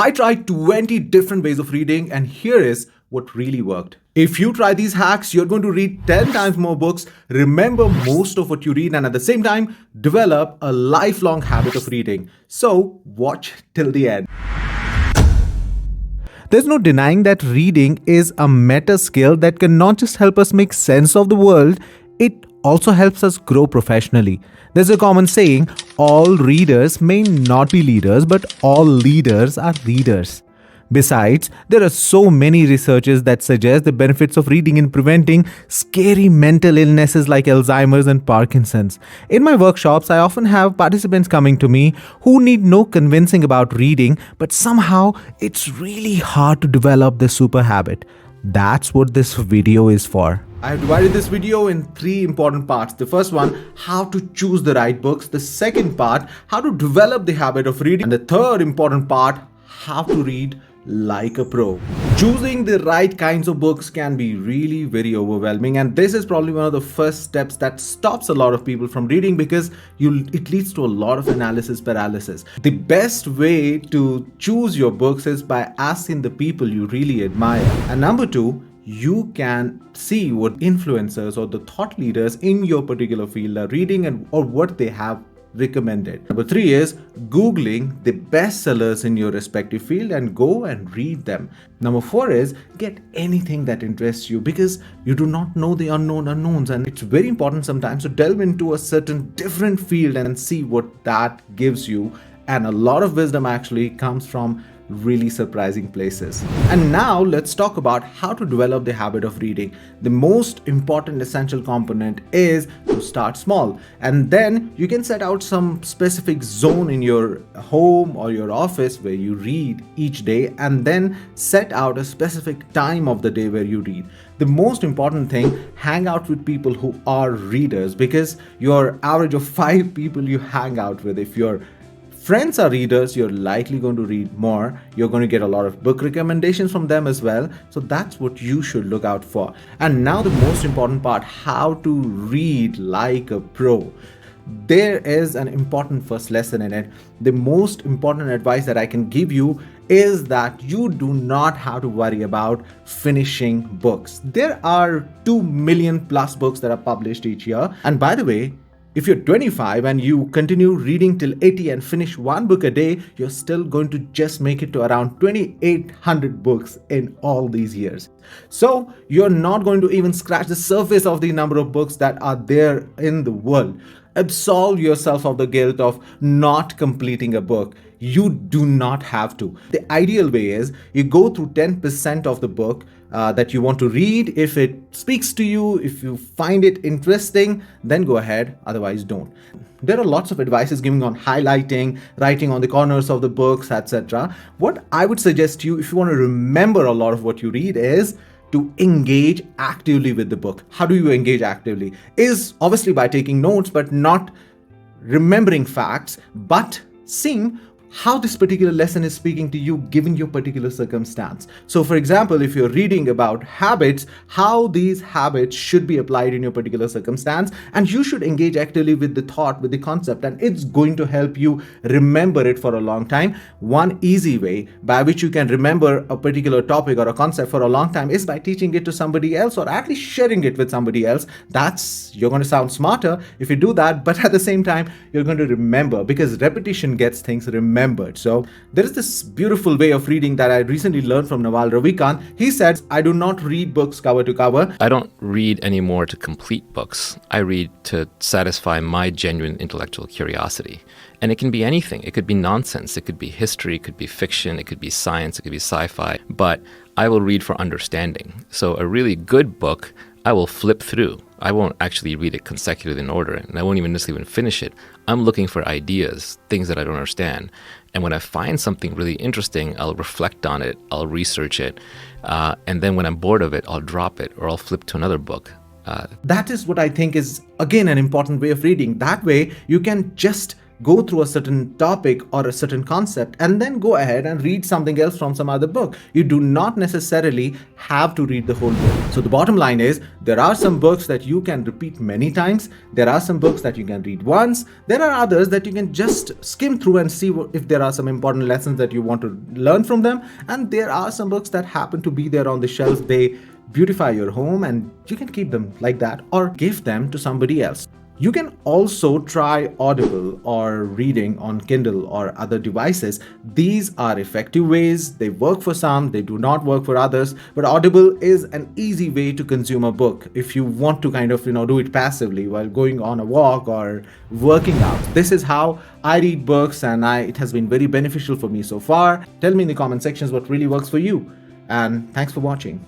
I tried 20 different ways of reading, and here is what really worked. If you try these hacks, you're going to read 10 times more books, remember most of what you read, and at the same time, develop a lifelong habit of reading. So, watch till the end. There's no denying that reading is a meta skill that can not just help us make sense of the world, it also helps us grow professionally. There's a common saying, all readers may not be leaders, but all leaders are readers. Besides, there are so many researches that suggest the benefits of reading in preventing scary mental illnesses like Alzheimer's and Parkinson's. In my workshops, I often have participants coming to me who need no convincing about reading, but somehow it's really hard to develop this super habit. That's what this video is for. I have divided this video in 3 important parts. The first one, how to choose the right books. The second part, how to develop the habit of reading. And the third important part, how to read like a pro. Choosing the right kinds of books can be really very overwhelming, and this is probably one of the first steps that stops a lot of people from reading because it leads to a lot of analysis paralysis. The best way to choose your books is by asking the people you really admire. And number 2, you can see what influencers or the thought leaders in your particular field are reading or what they have recommended. Number 3 is Googling the bestsellers in your respective field and go and read them. Number 4 is get anything that interests you because you do not know the unknown unknowns, and it's very important sometimes to delve into a certain different field and see what that gives you. And a lot of wisdom actually comes from really surprising places. And now let's talk about how to develop the habit of reading. The most important essential component is to start small, and then you can set out some specific zone in your home or your office where you read each day, and then set out a specific time of the day where you read. The most important thing, hang out with people who are readers, because your average of 5 people you hang out with, if your friends are readers, you're likely going to read more. You're going to get a lot of book recommendations from them as well. So that's what you should look out for. And now the most important part, how to read like a pro. There is an important first lesson in it. The most important advice that I can give you is that you do not have to worry about finishing books. There are 2 million plus books that are published each year. And by the way, if you're 25 and you continue reading till 80 and finish 1 book a day, you're still going to just make it to around 2,800 books in all these years. So you're not going to even scratch the surface of the number of books that are there in the world. Absolve yourself of the guilt of not completing a book. You do not have to. The ideal way is you go through 10% of the book that you want to read. If it speaks to you, if you find it interesting, then go ahead, otherwise don't. There are lots of advices given on highlighting, writing on the corners of the books, etc. What I would suggest to you, if you want to remember a lot of what you read, is to engage actively with the book. How do you engage actively? Is obviously by taking notes, but not remembering facts, but seeing how this particular lesson is speaking to you given your particular circumstance. So for example, if you're reading about habits, how these habits should be applied in your particular circumstance, and you should engage actively with the thought, with the concept, and it's going to help you remember it for a long time. One easy way by which you can remember a particular topic or a concept for a long time is by teaching it to somebody else, or at least sharing it with somebody else. You're going to sound smarter if you do that, but at the same time, you're going to remember, because repetition gets things remembered. So there is this beautiful way of reading that I recently learned from Naval Ravikant. He said, I do not read books cover to cover. I don't read anymore to complete books. I read to satisfy my genuine intellectual curiosity. And it can be anything. It could be nonsense. It could be history. It could be fiction. It could be science. It could be sci-fi. But I will read for understanding. So a really good book, I will flip through. I won't actually read it consecutively in order, and I won't even necessarily finish it. I'm looking for ideas, things that I don't understand. And when I find something really interesting, I'll reflect on it, I'll research it, and then when I'm bored of it, I'll drop it, or I'll flip to another book. That is what I think is, again, an important way of reading. That way, you can just go through a certain topic or a certain concept and then go ahead and read something else from some other book. You do not necessarily have to read the whole book. So the bottom line is, there are some books that you can repeat many times. There are some books that you can read once. There are others that you can just skim through and see if there are some important lessons that you want to learn from them. And there are some books that happen to be there on the shelf. They beautify your home and you can keep them like that or give them to somebody else. You can also try Audible or reading on Kindle or other devices. These are effective ways. They work for some, they do not work for others. But Audible is an easy way to consume a book if you want to kind of, do it passively while going on a walk or working out. This is how I read books, and it has been very beneficial for me so far. Tell me in the comment sections what really works for you. And thanks for watching.